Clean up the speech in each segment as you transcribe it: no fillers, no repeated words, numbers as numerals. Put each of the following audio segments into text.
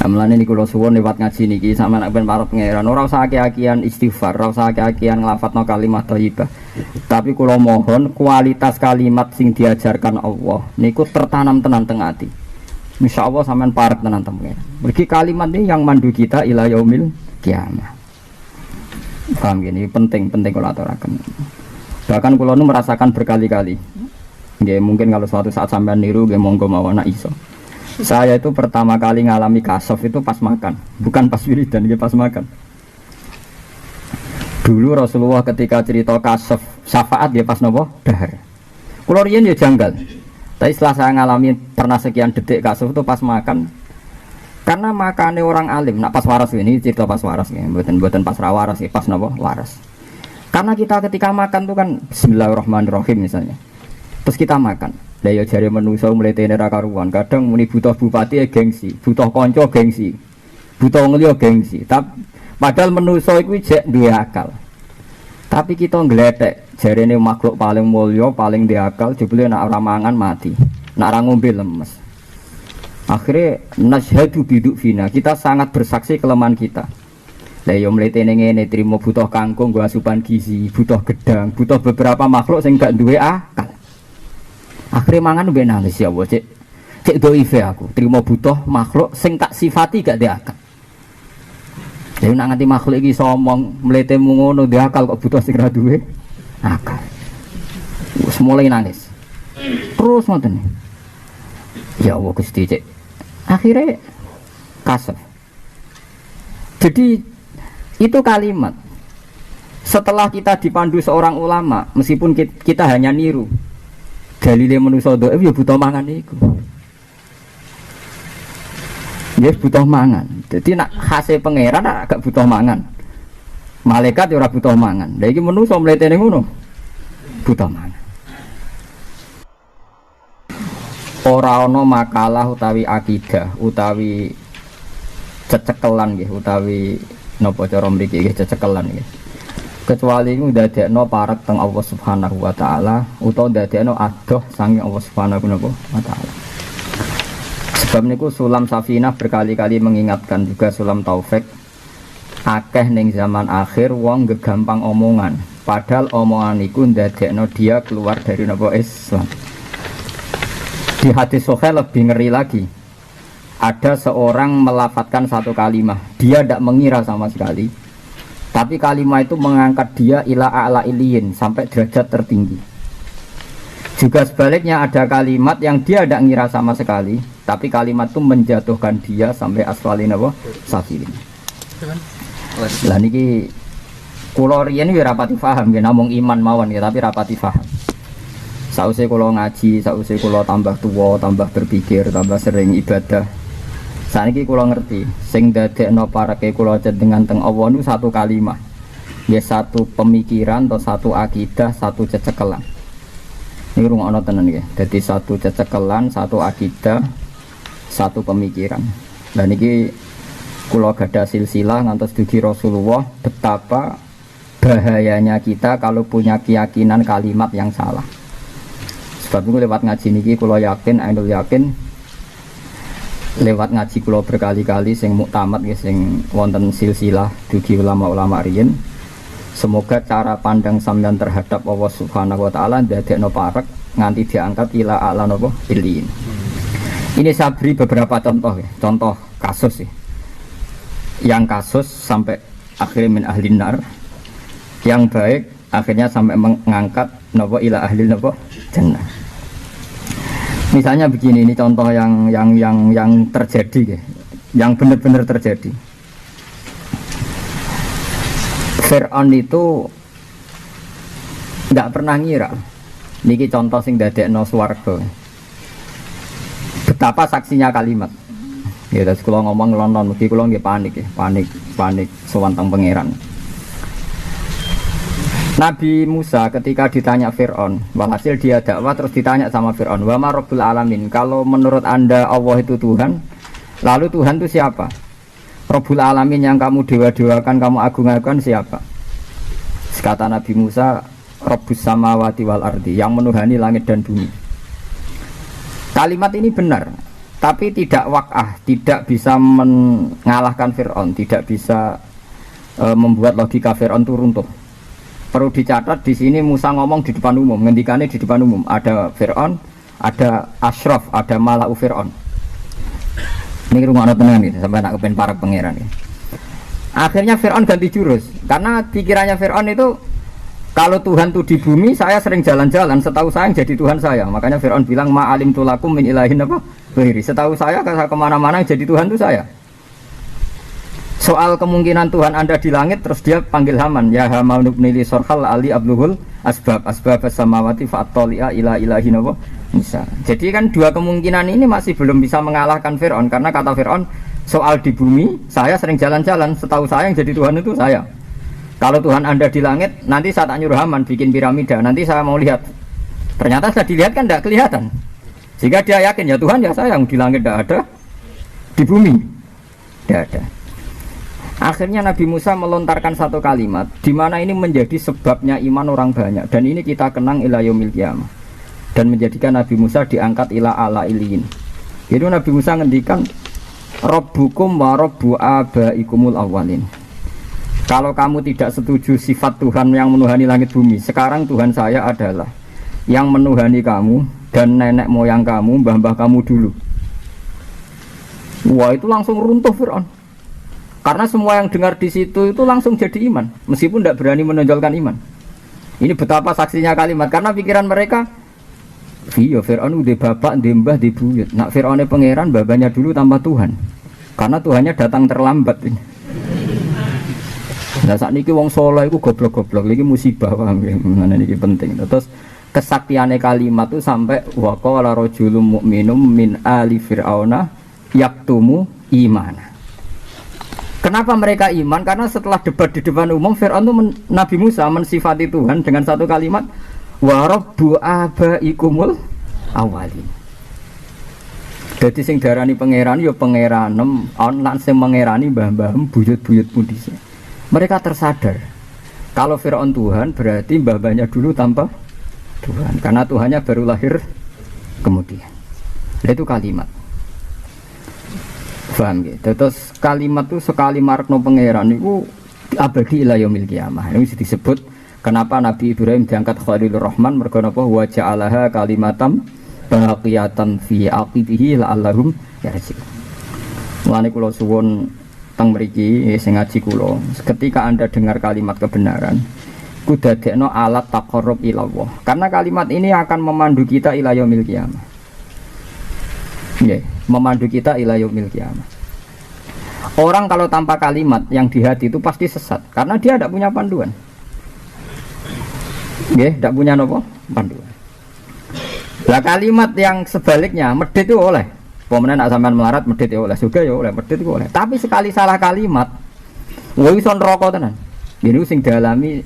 Mulane niku kula suwun lewat ngaji niki sampeyan nek ben parep pangeran ora usah akeh-akehan istighfar, ora usah akeh-akehan nglafatno kalimat thayyibah. Tapi kula mohon kualitas kalimat sing diajarkan Allah niku tertanam tenan teng ati. Insyaallah sampeyan parep tenan teng pangeran. Mergi kalimat ini yang mandu kita ila yaumil kiamah. Paham gini, penting kula aturaken. Bahkan kula nu merasakan berkali-kali. Nggih mungkin kalau suatu saat sampeyan niru nggih monggo mawon nek iso. Saya itu pertama kali ngalami kasaf itu pas makan, bukan pas wiridan, pas makan. Dulu Rasulullah ketika cerita kasaf syafaat dia pas nopo dahar. Kulo riyen ya janggal. Tapi setelah saya ngalami pernah sekian detik kasaf itu pas makan. Karena makannya orang alim, nak pas waras ini cerita pas waras nih, buatan pas rawaras ya, pas nopo waras. Karena kita ketika makan tuh kan Bismillahirrahmanirrahim misalnya. Terus kita makan. Lah ya jare menungso mletene ra karuan. Kadang muni butuh bupati ya gengsi, butuh kanca gengsi. Butuh ngeliya gengsi. Padahal menungso iku jek duwe akal. Tapi kita nggletek, jarene makhluk paling mulya, paling duwe akal, jebule nek ora mangan mati. Nek ora ngombe lemes. Akhirnya nasyhadu biduk fina. Kita sangat bersaksi kelemahan kita. Lah ya mletene ngene trimo butuh kangkung nggo asupan gizi, butuh gedang, butuh beberapa makhluk sing gak duwe akal. Akhirnya mangan mbek nangis ya Allah cek doife aku terima butuh makhluk sing tak sifati gak dia akal. Jadi nak nganti makhluk iki somong mletemu ngono dia akal kok butuh sing ra duwe akal. Wis mulai nangis. Terus ngoten. Ya Allah Gusti cek. Akhirnya kasar. Jadi itu kalimat setelah kita dipandu seorang ulama meskipun kita hanya niru dalile manusa doa ya butuh mangan iku. Ya butuh mangan. Jadi nak khase pangeran agak butuh mangan. Malaikat ya ora butuh mangan. Lah iki manusa mletene ngono. Butuh mangan. Ora ana makalah utawi akidah utawi cecekelan nggih utawi napa cara mriki nggih cecekelan nggih. Kecuali itu ndadekno parek teng Allah Subhanahu wa taala utawa ndadekno adoh sange Allah Subhanahu wa taala. Sebab niku Sulam Safinah berkali-kali mengingatkan juga Sulam Taufik akeh ning zaman akhir wong gegampang omongan, padahal omongan iku ndadekno dia keluar dari napa Islam. Di hadis sahih lebih ngeri lagi. Ada seorang melafadzkan satu kalimat, dia tidak mengira sama sekali. Tapi kalimat itu mengangkat dia ila a'la iliyin sampai derajat tertinggi. Juga sebaliknya ada kalimat yang dia tidak ngira sama sekali, tapi kalimat itu menjatuhkan dia sampai asfalin apa? Safilin. Lah niki kula riyen ya rapati paham nggih namung iman mawon ya tapi rapati paham. Sausé kula ngaji, sausé kula tambah tuwa, tambah berpikir, tambah sering ibadah. Saniki kula ngerti, sing dadekno pareke kula jenengan teng Allah niku satu kalimat. Ya satu pemikiran atau satu akidah, satu cecekelan. Niku rungokno tenan nggih. Dadi satu cecekelan, satu akidah, satu pemikiran. Lah niki kula gadah silsilah ngantos dugi Rasulullah betapa bahayanya kita kalau punya keyakinan kalimat yang salah. Sebab itu lewat ngaji niki kula yakin, ainul yakin lewat ngaji kula berkali-kali sing muktamad nggih sing wonten silsilah dugi ulama-ulama riyin. Semoga cara pandang sampeyan terhadap Allah Subhanahu wa taala ndadekno parek nganti diangkat ila a'la napa ilin. Ini saya beri beberapa contoh ya, contoh kasus ya. Yang kasus sampai akhirnya min ahlin nar. Yang baik akhirnya sampai mengangkat napa ila ahli napa jannah. Misalnya begini, ini contoh yang terjadi ya, yang benar-benar terjadi. Fir'aun itu nggak pernah ngira, niki contoh sing dadekno swarga. Betapa saksinya kalimat. Ya, terus kalau ngomong ngelonton, mesti kalau nggak panik ya, panik sewantang pangeran. Nabi Musa ketika ditanya Fir'aun, walhasil dia dakwah terus ditanya sama Fir'aun, wa ma rabbul alamin, kalau menurut anda Allah itu Tuhan, lalu Tuhan itu siapa? Rabbul alamin yang kamu dewa-dewakan, kamu agung-agungkan siapa? Kata Nabi Musa, Rabbus samawati wal ardi, yang menuhani langit dan bumi. Kalimat ini benar, tapi tidak wakah, tidak bisa mengalahkan Fir'aun, tidak bisa membuat logika Fir'aun itu runtuh. Perlu dicatat di sini Musa ngomong di depan umum, ngendikannya di depan umum. Ada Fir'aun, ada Ashraf, ada Mala'u Fir'aun. Ini rumah tenang nih, sampai nak kepen para pangeran nih. Akhirnya Fir'aun ganti jurus, karena pikirannya Fir'aun itu kalau Tuhan itu di bumi, saya sering jalan-jalan, setahu saya yang jadi Tuhan saya. Makanya Fir'aun bilang ma'alim tulakum min ilahin apa? Beri. Setahu saya kalau kemana-mana yang jadi Tuhan itu saya. Soal kemungkinan Tuhan Anda di langit, terus dia panggil Haman, ya Haman nubnili sorhal ali abluhul asbab samawati fa'attoli'a ila ilahin apa? Bisa. Jadi kan dua kemungkinan ini masih belum bisa mengalahkan Fir'aun, karena kata Fir'aun, soal di bumi, saya sering jalan-jalan, setahu saya yang jadi Tuhan itu saya. Kalau Tuhan Anda di langit, nanti saat nyuruh Haman bikin piramida, nanti saya mau lihat. Ternyata setelah dilihat kan tidak kelihatan. Sehingga dia yakin, ya Tuhan ya saya yang di langit tidak ada, di bumi tidak ada. Akhirnya Nabi Musa melontarkan satu kalimat di mana ini menjadi sebabnya iman orang banyak, dan ini kita kenang ila yaumil qiyamah, dan menjadikan Nabi Musa diangkat ila ala iliyin. Jadi Nabi Musa ngendikan Rabbukum wa rabbu abaikumul awwalin. Kalau kamu tidak setuju sifat Tuhan yang menuhani langit bumi, sekarang Tuhan saya adalah yang menuhani kamu dan nenek moyang kamu, mbah-mbah kamu dulu. Wah, itu langsung runtuh Fir'aun. Karena semua yang dengar di situ itu langsung jadi iman, meskipun tidak berani menonjolkan iman. Ini betapa saksinya kalimat, karena pikiran mereka, iya Fir'aun udah bapak, udah mbah, udah buyut. Nak Fir'aunnya pangeran, babanya dulu tanpa Tuhan. Karena Tuhannya datang terlambat ini. Nah saat ini wong soleh itu goblok-goblok, ini musibah, paham ya? Ini penting. Terus kesaktiannya kalimat itu sampai wa qala rajulun mu'minum min ali fir'auna yaktumu imana. Kenapa mereka iman? Karena setelah debat di depan umum, Fir'aun itu Nabi Musa mensifati Tuhan dengan satu kalimat wa rabbu abaikumul awalin. Jadi sing darani pangeran ya pangeranem, lan sing mengerani mbah-mbah buyut-buyut pundise. Mereka tersadar kalau Fir'aun Tuhan berarti mbah-mbahnya dulu tanpa Tuhan, karena Tuhannya baru lahir kemudian. Itu kalimat. Paham gitu. Terus kalimat itu sekali marakno pangeran itu abadi ila yaumil qiyamah. Ini disebut kenapa Nabi Ibrahim diangkat Khalilur Rahman, mergo napa wa ja'alaha kalimatam baqiyatan fi aqibihi la'allahum yarji'un. Mulane kula suwun teng mriki sing ngaji kula, ketika Anda dengar kalimat kebenaran, ku dadekno alat taqarrub ila Allah. Karena kalimat ini akan memandu kita ila yaumil qiyamah. Memandu kita ila yaumil qiyamah. Orang kalau tanpa kalimat yang di hati itu pasti sesat, karena dia tidak punya panduan. Tidak punya nopo panduan. Lah kalimat yang sebaliknya, medit itu oleh. Pemenang nak sampean melarat medit ya oleh, juga ya oleh, medit itu oleh. Tapi sekali salah kalimat, woi son rokok tenan. Ini sing dialami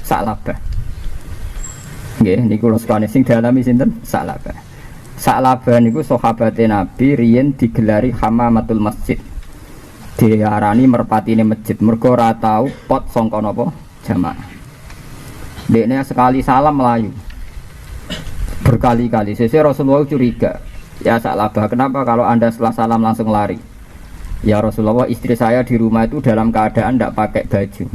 Sa'labah. Niku lho sekane sing dialami sinten? Sa'labah. Sa'labah niku sahabatnya Nabi riyen digelari hamamatul masjid. Diarani merpatine masjid mergo ora tau pot sangka napa jamaah. Dekne sekali salam melayu. Berkali-kali sesuk Rasulullah curiga. Ya Sa'labah, kenapa kalau Anda setelah salam langsung lari? Ya Rasulullah, istri saya di rumah itu dalam keadaan tidak pakai baju.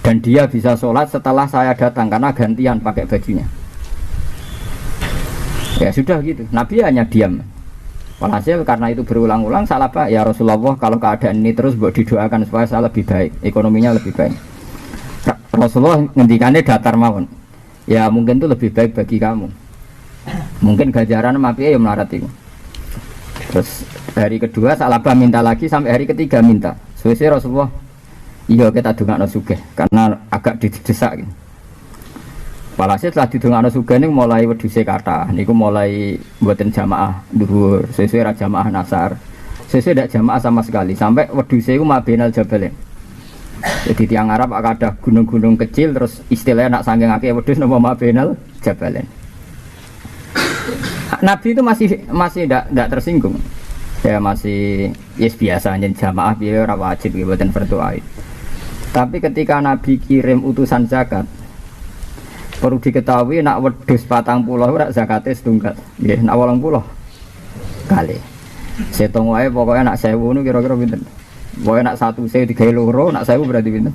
Dan dia bisa sholat setelah saya datang karena gantian pakai bajunya. Ya sudah gitu, Nabi hanya diam. Walhasil karena itu berulang-ulang Sa'labah, ya Rasulullah kalau keadaan ini terus buat didoakan supaya saya lebih baik, ekonominya lebih baik. Rasulullah ngendikannya datar mawon. Ya mungkin itu lebih baik bagi kamu. Mungkin ganjaran mapi ya melarat itu. Terus hari kedua Sa'labah minta lagi sampai hari ketiga minta. Suwe-suwe Rasulullah, iya kita dongakno sugih karena agak didesak gitu. Walhasil setelah didongakno sugih niku mulai wedhuse kathah. Niku mulai mboten jamaah dhuwur, sesuai ra jamaah nasar. Sesuai ndak jamaah sama sekali sampai wedhuse iku mabenal jabalen. Jadi tiang Arab ada gunung-gunung kecil terus istilahnya nak saking akeh wedhus napa mabenal jabalen. Nabi itu masih tidak tersinggung. Ya masih yes biasa aja jamaah piye ora wajib mboten fardu ain. Tapi ketika Nabi kirim utusan zakat, perlu diketahui nak wedhus 40 ora zakate setunggal. Nggih, nak 80 kali. Setong wae pokoknya nak 1000 nu kira-kira pinten. Pokoke nak 1 se digawe loro, nak 1000 berarti pinten?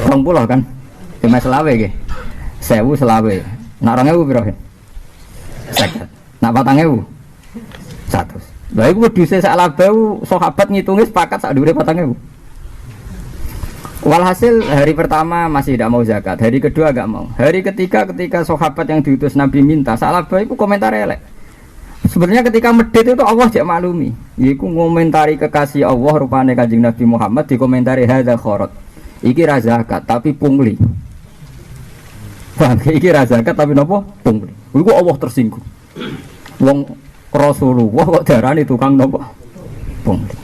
20 kan. Cuma selawe nggih. 1000 selawe. Nak 2000 piro? 50. Nak 4000? 100. Lah iku wedhuse sak labau sahabat ngitunge sepakat sak dhuwure 4000. Walhasil hari pertama masih tidak mau zakat, hari kedua agak mau. Hari ketiga ketika sahabat yang diutus Nabi minta, sak labau iku komentar elek. Sebenarnya ketika medit itu Allah jak maklumi. Iku ngomentari kekasih Allah rupane Kanjeng Nabi Muhammad dikomentari hadza kharat. Iki ra zakat tapi pungli. Paham iki ra zakat tapi napa? Pungli. Iku Allah tersinggung. Wong Rasulullah kok darani tukang napa? Pungli.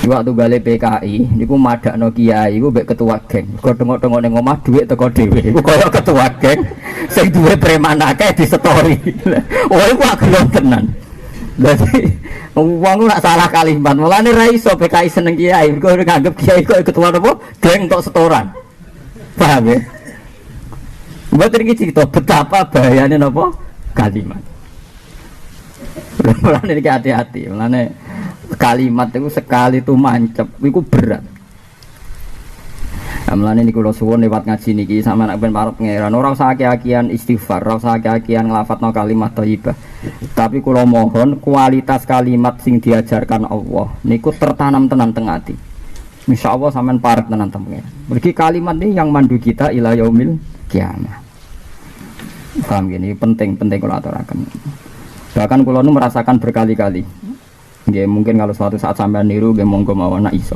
Waktu balik PKI, niku madakno kiai, iku mbek ketua geng. Kok tengok-tengok ning omah dhuwit teko dhewe. Iku kaya ketua geng sing duwe preman akeh di story. Oh iku gelem tenan. Dadi wong nak salah kalimat, mulane ra iso PKI seneng kiai. Kok nganggep kiai kok ketua apa? Geng tok setoran. Paham ya? Mboten iki cerita betapa bahayane napa kalimat. Mulane iki hati-hati, mulane kalimat itu sekali itu mancep, itu berat. Mulane niku kula suwun lewat ngaji niki sama nek ben parep pangeran ora usah aki-akian istighfar, ora usah aki-akian nglafatno kalimat thayyibah. Tapi kula mohon kualitas kalimat sing diajarkan Allah niku tertanam tenan teng ati. Insyaallah sampean parep tenan teng pangeran. Mergi kalimat ini yang mandu kita ila yaumil kiamah. Paham gini penting kula aturaken. Bahkan kula nu merasakan berkali-kali. Nggih mungkin kalau suatu saat sampean niru nggih monggo mawon nak iso.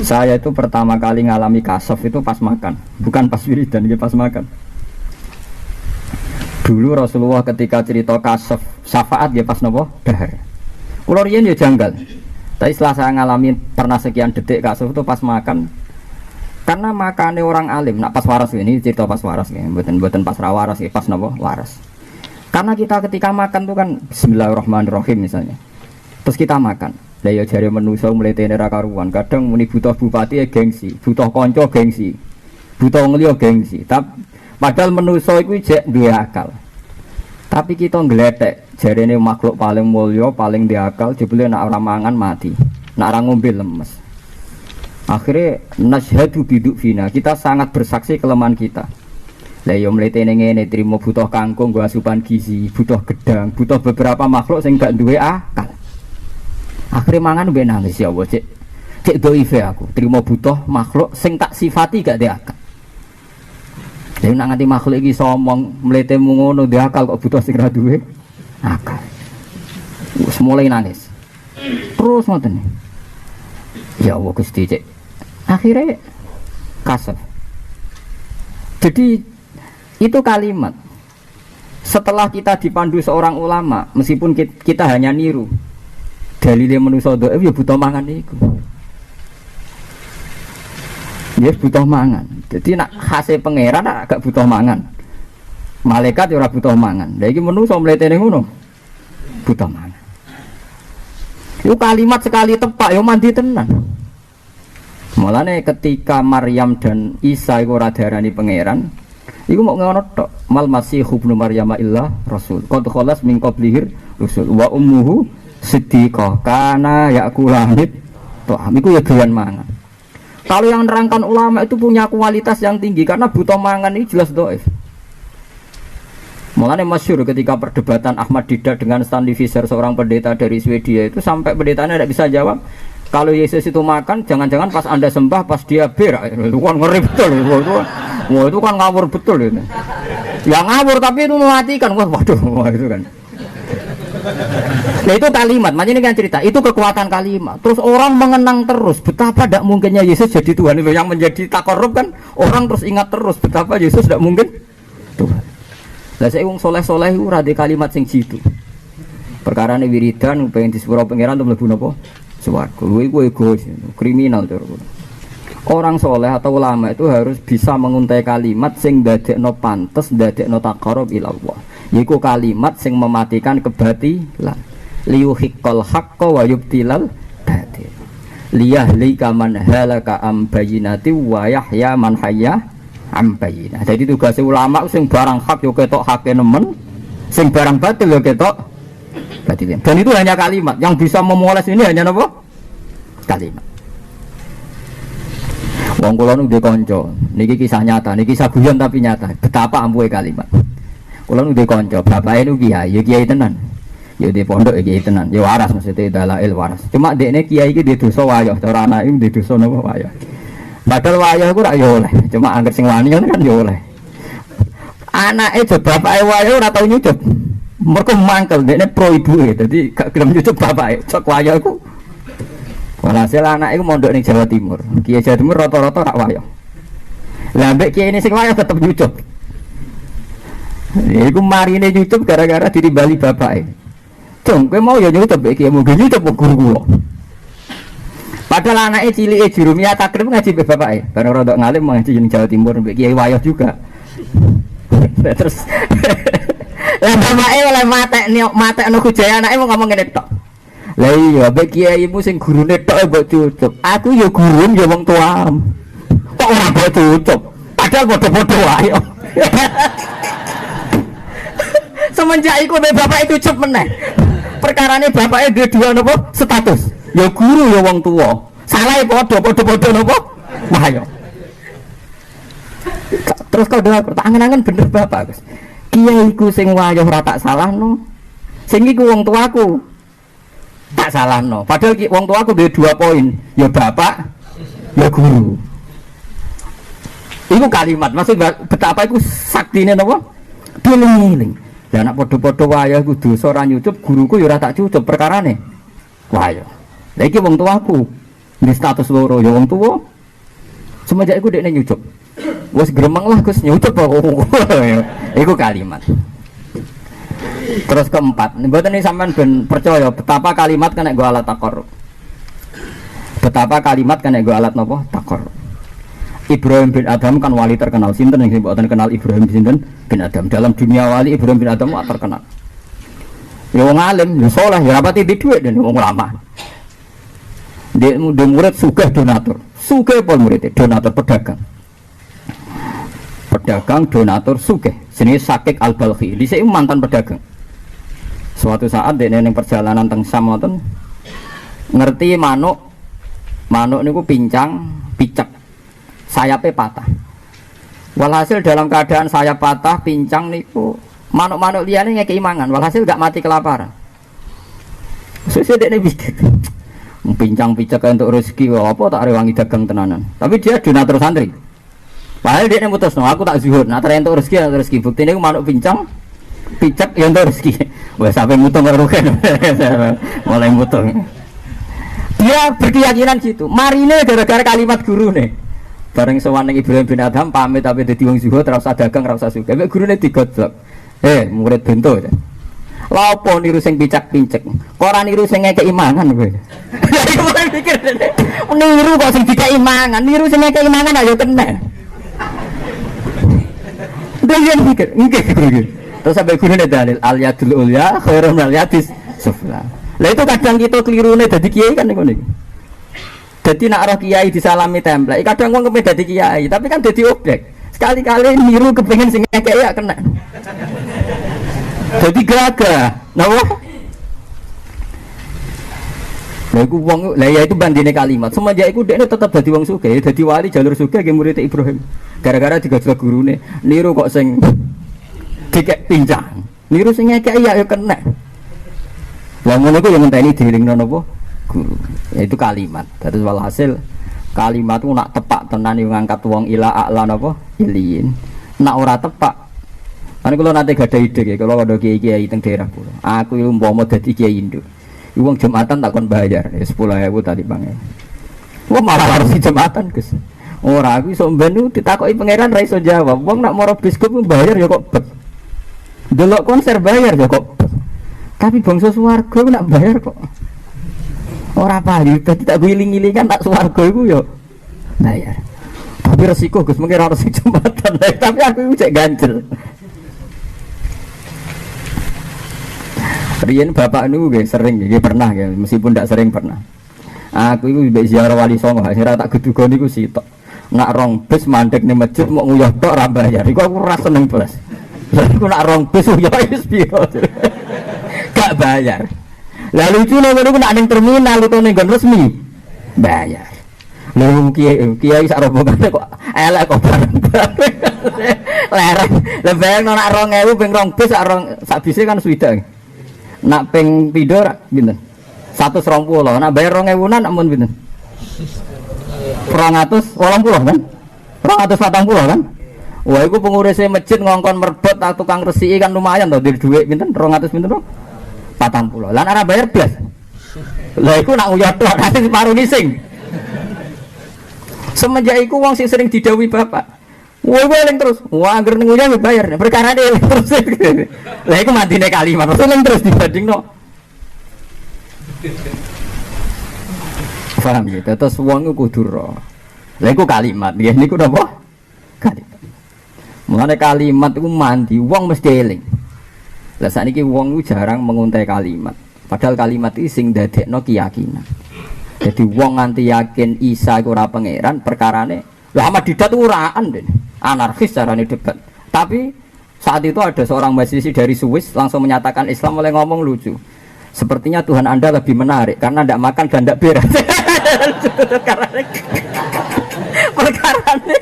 Saya itu pertama kali ngalami kasaf itu pas makan, bukan pas wiridan, nggih pas makan. Dulu Rasulullah ketika cerita kasaf syafaat nggih pas napa? Dahar. Kula riyen ya janggal. Tapi setelah saya ngalami pernah sekian detik kasaf itu pas makan. Karena makane orang alim, nak pas waras ini cerita pas waras nggih, mboten pas ra waras nggih, pas napa? Waras. Karena kita ketika makan tuh kan bismillahirrahmanirrahim misalnya. Terus kita makan. Lah ya jare manusa mletene ra karuan. Kadang muni butuh bupati ya gengsi, butuh kanca gengsi. Butuh ngliya gengsi. Padahal manusa iku jek duwe akal. Tapi kita ngletek jarene makhluk paling mulya, paling duwe akal, jebule nek ora mangan mati. Nek ora ngombe lemes. Akhirnya nasyhadu biduk fina. Kita sangat bersaksi kelemahan kita. Lah ya mletene ngene trimo butuh kangkung nggo asupan gizi, butuh gedang, butuh beberapa makhluk sing gak duwe akal. Akhirnya mangan mbek nangis ya Allah cek doife aku terima butuh makhluk sing tak sifati gak dia akal. Jadi nak nganti makhluk iki somong mletemu ngono dia akal kok butuh sing ra duwe akal. Wis mulai nangis. Terus ngoten. Ya Allah Gusti cek. Akhirnya kasar. Jadi itu kalimat setelah kita dipandu seorang ulama meskipun kita hanya niru dalile manusa dhaif ya butuh mangan niku. Ya butuh mangan. Jadi nak khase pangeran agak butuh mangan. Malaikat ya ora butuh mangan. Lah iki manusa mletene ngono. Butuh mangan. Itu kalimat sekali tepak ya mandi tenan. Mulane ketika Maryam dan Isa iku ora diarani pangeran, iku mau ngono tok. Mal masih ibnu Maryam illa rasul. Qad khalas min qablihir rusul wa ummuhu siddiqah kana yakulanit toh iku ya gawean mangan. Kalau yang nerangkan ulama itu punya kualitas yang tinggi karena butuh mangan ini jelas dhaif. Mulane masyhur ketika perdebatan Ahmad Didat dengan Stanley Fischer seorang pendeta dari Swedia itu sampai pendetanya tidak bisa jawab kalau Yesus itu makan jangan-jangan pas Anda sembah pas dia berak itu kan ngeri betul itu kan ngawur betul itu. Ya ngawur tapi itu mematikan waduh itu kan. Nah itu kalimat, makanya ini kan cerita, itu kekuatan kalimat. Terus orang mengenang terus betapa tidak mungkinnya Yesus jadi Tuhan. Yang menjadi takorup kan orang terus ingat terus betapa Yesus tidak mungkin Tuhan. Lah saya wong soleh-soleh itu rada kalimat sing jitu. Perkara ini wiridan pengen di sepuro pangeran untuk mlebu napa? Swarga. Iku egois, kriminal cara. Orang soleh atau ulama itu harus bisa menguntai kalimat sing ndadekno pantes, ndadekno takarub ila Allah. Yiku kalimat sing mematikan kebatilan. Liyuhiqqal haqqa wa yubtilal batil. Liyahlika man halaka am bayyinati wa yahya man hayya am bayyinah. Jadi tugas ulama sing barang hak yo ketok hake nemen, sing barang batil yo ketok Dan itu hanya kalimat yang bisa memoles ini hanya apa? Kalimat. Wong kula nu ndek kanca, niki kisah nyata, niki kisah guyon tapi nyata. Betapa ampuhe kalimat. Kula nu ndek kanca, bapake nu kiai, ya kiai tenan. Ya di pondok ya kiai tenan, ya waras maksudnya dalail waras. Cuma dekne kiai iki di dosa wayah, cara anake di dosa napa wayah. Padahal wayah ku ora ya oleh, cuma anggere sing wani kan ya oleh. Anake jeb bapake wayah ora tau nyucup. Mergo mangkel dekne pro ibuke, dadi gak gelem nyucup bapake. Cok wayah ku. Walhasil anake ku mondok ning Jawa Timur. Kiai Jawa Timur rata-rata rak wayah. Lah mbek kiai ini sing wayah tetep nyucup. Iku marine nyucup gara-gara ditimbali bapake. Cung, kowe mau ya nyucup iki mau nyucup guru kula. Padahal anake cilike jurumiyah takrib ngaji mbek bapake. Bareng rodok ngalim ngaji ning Jawa Timur mbek kiai wayah juga. Terus lah bapake oleh matekno kujaya anake mau ngomong ngene tok. Lah iya mbek kiaimu sing gurune tok mbok cucup. Aku ya gurun ya wong tuam. Kok ora mbok cucup? Padahal padha-padha wae. Semenjak iku bapak itu cucup meneh. Perkarane bapake duwe dua napa status. Ya guru ya wong tua. Salah padha-padha napa? Wah ya. Terus kau doa tak angen-angen bener bapak Gus. Kiaiku sing wayah ora tak salahno. Sing iku wong tuaku. Tak salahno. Padahal wong tuaku duwe 2 poin. Ya bapak, ya guru. Iku kalimat maksud betapa iku saktine napa? Diling-iling. Lah anak padha-padha wayah ku dosa ora nyucup, guruku ya ora tak cucup perkarane. Wayah. Lah iki wong tuaku. Di status loro ya wong tuwa. Semenjak iku dekne nyucup. Wes gremeng lah Gus nyucup kok. Iku kalimat. Terus keempat, mboten ini sampean ben percaya betapa kalimat kan nek go alat takor. Betapa kalimat kan nek go alat napa? Takor. Ibrahim bin Adam kan wali terkenal. Sinten yang mboten kenal Ibrahim bin Adam? Dalam dunia wali Ibrahim bin Adam terkenal. Ya wong alim, ya saleh, ya rapati di dhuwit dan wong ulama. Dia murid sugih donatur. Sugih pol murid donatur pedagang. Pedagang donatur sugih. Jenenge Sakik Al-Balkhi. Dhisik mantan pedagang. Suatu saat dia neng perjalanan teng Sam ngoten ngerti manuk niku pincang, picek. Sayapnya patah. Walhasil dalam keadaan sayap patah, pincang niku manuk-manuk liyane ngekeki mangan. Walhasil gak mati kelaparan. Sesuk dekne pikir, pincang picek untuk rezeki apa tak rewangi dagang tenanan. Tapi dia donatur santri. Padahal dekne mutusno aku tak zuhud, nah entuk rezeki buktine ku manuk pincang picek ya entuk rezeki. Wes sampe mutung rugen. Mulai mutung. Dia berkeyakinan gitu. Marine gara-gara kalimat gurune. Bareng sowan ning Ibrahim bin Adham pamit tapi dadi wong zuhud ora usah dagang ora usah sugih. Mek gurune digodlok. Murid bento. Lha opo niru sing picak-pincek? Kok ora niru sing ngekeki mangan kowe? Iku mulai pikir niru kok sing dikeki mangan, niru sing ngekeki mangan ayo kena. Dia pikir, nggih. Terus sampai gurune dalil al-yadul ulya khairun minal yadis sufla. Lah itu kadang kita kelirune dadi kiai kan niku niku. Jadi nak roh kiai disalami template, kadang wong kepen dadi kiai, tapi kan dadi objek. Sekali-kali niru kepengen sing ngekek ya kena. Jadi gagah, napa? Lah iku wong, lah ya itu bandine kalimat. Semenjak iku dekne tetep dadi wong sugih, dadi wali jalur sugih ge murid Ibrahim. Gara-gara digojlok gurune, niru kok sing dikek pincang. Niru sing ngekek ya kena. Wong ngono iku yo ngenteni dielingno napa? Guru. Itu kalimat. Terus walhasil kalimat itu nak tepak tenan yang ngangkat wong ila a'la napa iliin. Nak ora tepak. Kan kula nate gadah ide ya kalau ada kiai-kiai teng daerah kula. Aku iki umpama dadi kiai induk. Iku wong Jumatan tak kon bayar ya 10.000 tadi Bang. Wong malah harus di Jumatan, Gus. Ora aku iso mben ditakoki pangeran ra iso jawab. Wong nak maro biskup bayar ya kok bet. Delok konser bayar ya kok. Tapi bangsa swarga nak bayar kok. Ora payu, dadi tak giling-gilingan tak swarga iku yo bayar. Tapi resiko Gus mungkin harus di Jumatan. Tapi aku cek ganjel. Riyen bapak niku nggih sering nggih pernah ya, meskipun ndak sering pernah. Aku iku mbek ziarah Wali Songo, akhire tak geduga niku sitok. Nak rong bis mandek ning masjid mau nguyah tok ra bayar. Iku aku ora seneng blas. Iku nak rong bis yo wis piro. gak bayar. Lah lucune ngono ku nak ning terminal utawa ning nggon resmi bayar. Lha kiai sak rombongan kok elek kok bareng-bareng. Lereng. Lah bayang nak 2000 ping 2 bis sak bise kan swidak. Nak ping pindho pinten? 120. Nak bayar 2000-an ampun pinten? 280 kan? 240 kan? Wah, iku pengurus masjid ngongkon merbot tukang resiki kan lumayan to, duit pinten? 200 pinten to? 40. Lah ora bayar blas. Lah iku nak uyah tok, nanti separuh ngising. Semenjak iku wong sing sering didhawuhi bapak. Wah, eling terus. Wah, anggere ning uyah bayar. Perkara eling terus. Lah iku mandine kalimat. Terus terus dibandingno. Paham ya? Terus wong iku kudu ro. Lah iku kalimat. Nggih niku napa? Kalimat. Mulane kalimat iku mandi wong mesti eling. Lah sakniki wong iku jarang menguntai kalimat. Padahal kalimat iki sing dadekno keyakinan. Jadi wong nganti yakin Isa iku ora pangeran, perkarane lha Ahmad Didat uraan den. Anarkis carane debat. Tapi saat itu ada seorang mahasiswa dari Swiss langsung menyatakan Islam oleh ngomong lucu. Sepertinya Tuhan Anda lebih menarik karena tidak makan dan tidak beres. Perkarane.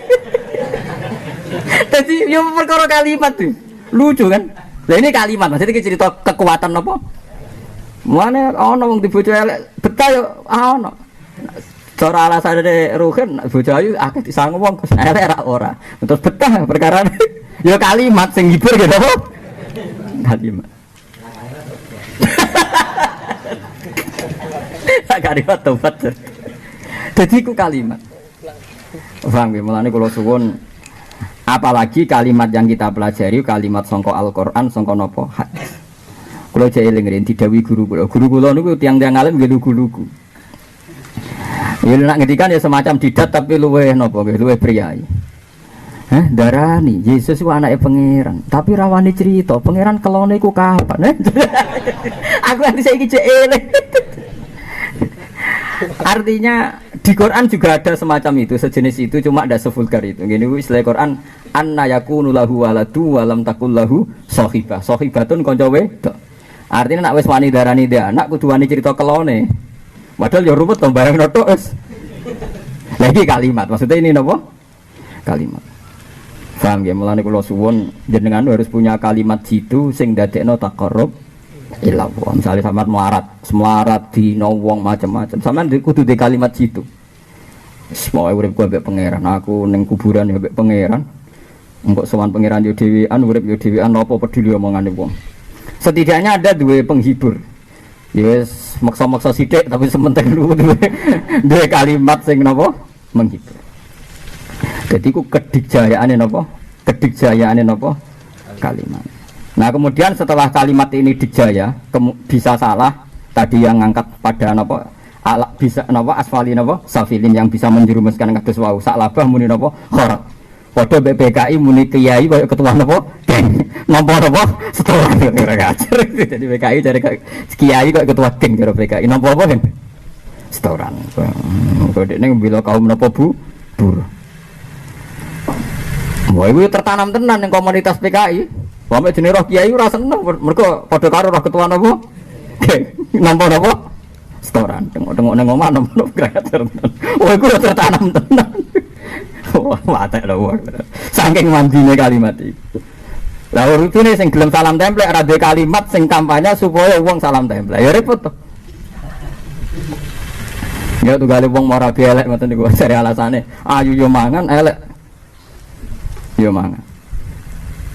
Jadi yang perkara kalimat tuh lucu kan? Lah ini kalimat maksudnya cerita kekuatan apa? Mana ana wong dibojo elek betah yo ana. Cara alasane rugen bojo ayu akeh disangu wong elek ora. Terus betah perkara yo kalimat sing hibur gitu apa? Kalimat. Kalimat tobat. Dadi ku kalimat. Paham ya, mulane kula suwun apalagi kalimat yang kita pelajari kalimat sangka Al-Qur'an sangka napa hadis. Kula jek eling ren didhawuhi guru kula. Guru kula niku tiyang-tiyang alim nggih lugu-lugu. Ya nek ngendikan ya semacam didat tapi luweh napa nggih luweh priyayi. Darani Yesus ku anake pangeran, tapi rawani cerita pangeran kelone iku kapan? Aku nanti saiki jek eling. Artinya di Quran juga ada semacam itu, sejenis itu, cuma ada sevulgar itu. Gini istilah Quran, anna yakunu lahu waladu wa lam takul lahu sahibah. Sahibatun kanca wedok. Artinya nak wis wani darani dia anak kudu wani cerita kelone. Padahal ya ruwet to bareng tok wis. Lagi kalimat, maksudnya ini napa? Kalimat. Paham ya, mulane kula suwun jenengan harus punya kalimat jitu sing dadekno taqarrub ila Allah. Misale sampean melarat dina wong macam-macam. Sampean kudu di kalimat jitu. Semua urip ku ambek pangeran, aku ning kuburan ya ambek pangeran. Engko sowan pangeran yo dhewean, urip yo dhewean, apa peduli omongane wong. Setidaknya ada dua penghibur. Yes, maksa-maksa sithik tapi sementing dua kalimat sing napa menghibur. Jadi ku kedikjayaane napa? Kedikjayaane napa? Kalimat. Nah, kemudian setelah kalimat ini dijaya, bisa salah tadi yang ngangkat pada napa? Bisa napa asfali napa? Safilin yang bisa menjerumuskan kados wau. Saklabah muni napa? Kharat. Padha BPKI muni kiai kaya ketua napa? Geng. Nampa napa? Setoran ora ngajar. Jadi PKI cari kiai kaya ketua geng karo PKI. Nampa apa, Gen? Setoran. Kok dekne mbela kaum napa Bu? Buruh. Wah, itu tertanam tenan yang komunitas PKI. Sampai jenis roh kiai ora seneng mergo padha karo roh ketua napa? Nampa napa? Setoran. Tengok-tengok ning omah nampa gratis. Wah, iku tertanam tenan. Wah, mate lho. Saking mandine kalimat itu. Lah urutine sing gelem salam templek ora duwe kalimat sing kampanye supaya wong salam templek. Ya repot to. Ya tunggale wong ora elek ngoten niku cari alasane. Ayu yo mangan elek. Yo mangan.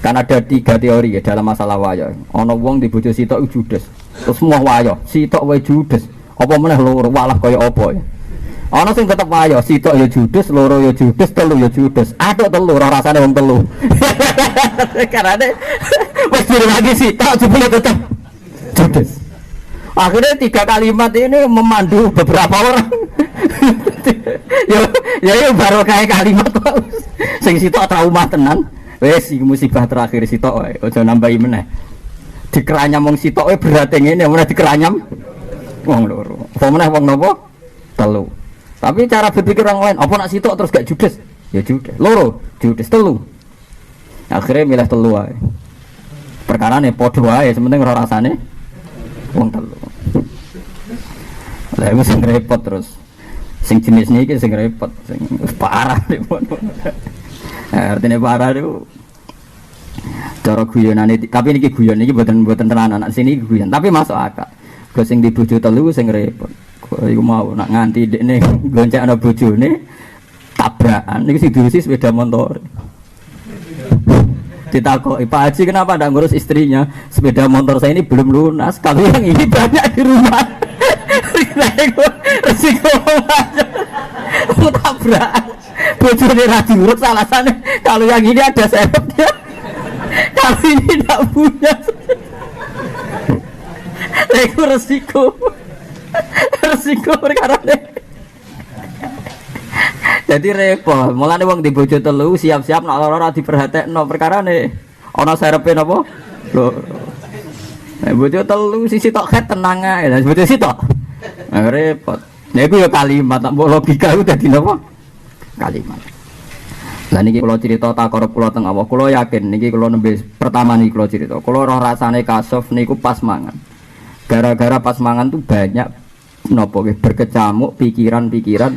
Kan ada 3 teori ya dalam masalah wayo. Ana wong di bojo sitok judes. Terus semua wayo, sitok wae judes. Apa meneh loro walah kaya apa ya. Ana sing tetep wayo, sitok ya judes, loro ya judes, telu ya judes. Atuk telu ora rasane wong telu. Karane wis lagi sitok jebule tetep judes. Akhirnya 3 kalimat ini memandu beberapa orang. ya baru kayak kalimat sing sitok trauma tenan. Wes iki musibah terakhir sitok wae, aja nambahi meneh. Dikeranyam wong sitok wae berarti ngene, meneh dikeranyam wong loro. Apa meneh wong napa? Telu. Tapi cara berpikir orang lain, apa nak sitok terus gak judes? Ya judes. Loro, judes telu. Akhirnya milih telu wae. Perkarane padha wae, sementing ora rasane Wong telu. Lah iku sing repot terus. Sing jenis niki sing repot, sing parah repot. Artinya parah itu cara guyonane, tapi niki guyon niki mboten tenan anak sini guyon, tapi masuk akal. Go sing di bojo telu sing repot. Iku mau nak nganti dekne goncekno bojone tabrakan niku sing diurusi sepeda motor. Ditakoki, "Pak Haji kenapa enggak ngurus istrinya? Sepeda motor saya ini belum lunas, kalau yang ini banyak di rumah." Resiko mau tabrakan. Bojone ra diurut alasannya kalau yang ini ada serepnya. Kalau ini tidak punya. Itu resiko perkara ini. Jadi repot. Mulane wong di bojo telu siap-siap nek ora diperhatekno perkarane. Ana serepe napa? Lho. Nek bojo telu sisi tok het tenang ae. Lah bojo sitok. Repot. Nek iku ya kalimat tak logika ku dadi napa? Kalimat. Lah niki kula crita takarep kula teng Allah. Kula yakin niki kula nembe pertama niki kula crita. Kula roh rasane kasuf niku pas mangan. Gara-gara pas mangan tuh banyak napa berkecamuk pikiran-pikiran.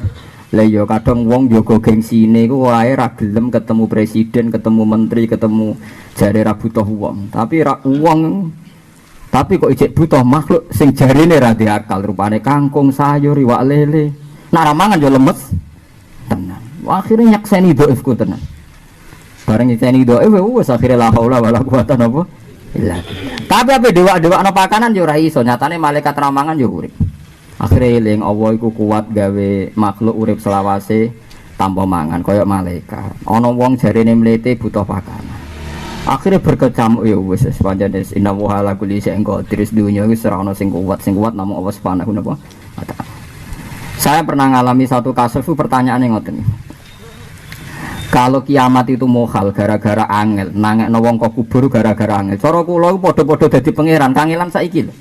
Lah ya kadang wong jaga gengsine iku wae ra gelem ketemu presiden, ketemu menteri, ketemu jare ra butuh wong. Tapi ra wong tapi kok ijek butuh makhluk sing jarine ra di akal, rupane kangkung, sayur, iwak lele. Nek ra mangan yo lemes tenan. Akhirnya nyakseni dhaif ku tenan. Bareng nyakseni dhaif wis akhire la haula wala quwata napa illa billah. Tapi ape dewa-dewa ana pakanan yo ora iso, nyatane malaikat ra mangan yo urip. Akhirnya eling Allah iku kuat gawe makhluk urip selawase tanpa mangan kaya malaikat. Ana wong jarene mlete butuh pakanan. Akhirnya berkecamuk ya wis pancen inna wa ala kulli syai'in qadir. Dunya wis ora ana sing kuat namung Allah Subhanahu wa ta'ala. Saya pernah ngalami satu kasus itu pertanyaane ngoten. Kalau kiamat itu mohal gara-gara angel, nangekno wong kok kubur gara-gara angel. Cara kula iku padha-padha dadi pangeran, kangelan saiki lho.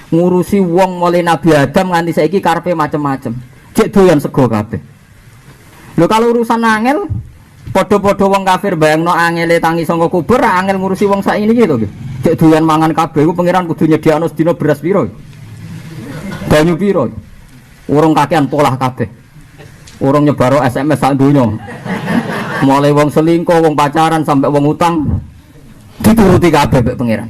Ngurusi wong mulai Nabi Adam nganti saiki karepe macem-macem. Cek doyan sego kabeh. Lho kalau urusan angel padha-padha wong kafir bayangno angele tangi saka kubur, angel ngurusi wong saiki iki to. Cek doyan mangan kabeh iku pangeran kudu nyediakno sedina beras piro? Banyu piro? Urung kakean polah kabeh. Urung nyebaro SMS sak donya. Mulai wong selingkuh, wong pacaran sampai wong utang dituruti kabeh mek pangeran.